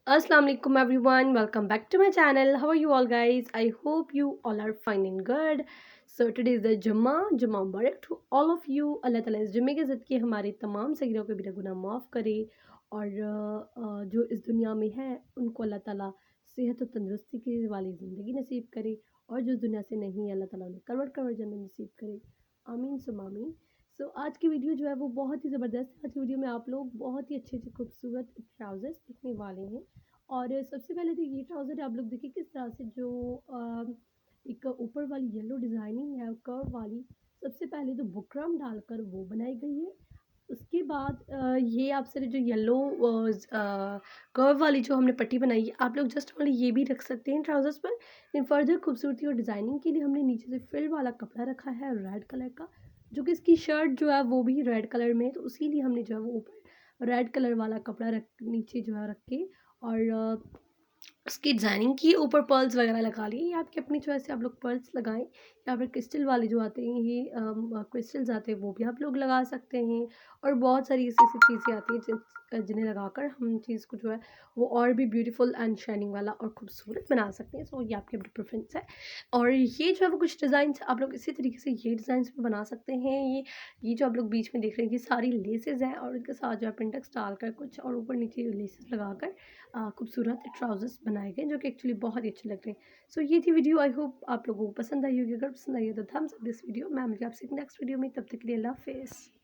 Assalamu alaikum everyone. Welcome back to my channel. How are you all guys? I hope you all are fine and good. So today is the Jummah Mubarak to all of you. अल्लाह ताला इस जुम्मे के ज़रिए हमारे तमाम सगीरों के बिना गुनाह माफ़ करे और जो इस दुनिया में है उनको अल्लाह ताला सेहत और तंदुरुस्ती की वाली ज़िंदगी नसीब करे और जो इस दुनिया से नहीं है अल्लाह ताला उन्हें करवट करवट जन्नत नसीब करे। आमीन सुम आमीन। सो आज की वीडियो जो है वो बहुत ही ज़बरदस्त है। आज की वीडियो में आप लोग बहुत ही अच्छे अच्छे खूबसूरत ट्राउज़र्स देखने वाले हैं। और सबसे पहले तो ये ट्राउज़र आप लोग देखिए किस तरह से जो एक ऊपर वाली येलो डिज़ाइनिंग है कर्व वाली, सबसे पहले तो बुकरम डालकर वो बनाई गई है। उसके बाद ये आप सारे जो येलो कर्व वाली जो हमने पट्टी बनाई है, आप लोग जस्ट ओनली ये भी रख सकते हैं ट्राउज़र्स पर। इन फर्दर खूबसूरती और डिज़ाइनिंग के लिए हमने नीचे से फ्रिल वाला कपड़ा रखा है रेड कलर का, जो कि इसकी शर्ट जो है वो भी रेड कलर में है, तो इसीलिए हमने जो है वो ऊपर रेड कलर वाला कपड़ा रख नीचे जो है रख के और उसकी डिज़ाइनिंग की ऊपर पर्ल्स वगैरह लगा लिए। ये आपकी अपनी चॉइस है, आप लोग पर्ल्स लगाएं या फिर क्रिस्टल वाले जो आते हैं ये क्रिस्टल्स आते हैं वो भी आप लोग लगा सकते हैं। और बहुत सारी ऐसी ऐसी चीज़ें आती हैं जिन्हें लगाकर हम चीज़ को जो है वो और भी ब्यूटीफुल एंड शाइनिंग वाला और खूबसूरत बना सकते हैं। सो ये आपकी अपनी प्रेफरेंस है। और ये जो है वो कुछ डिज़ाइन आप लोग इसी तरीके से ये डिज़ाइन भी बना सकते हैं। ये जो आप लोग बीच में देख रहे हैं ये सारी लेसेस हैं और इनके साथ जो है पेंटेक्स डालकर कुछ और ऊपर नीचे लेसेस लगाकर खूबसूरत ट्राउज़र्स बनाए गए जो कि एक्चुअली बहुत ही अच्छे लग रहे हैं। सो ये थी वीडियो, आई होप आप लोगों को पसंद आई होगी। अगर पसंद आई है तो थम्स अप दिस वीडियो। मैं मिलूँगी आपसे नेक्स्ट वीडियो में, तब तक के लिए अल्लाह हाफ़िज़।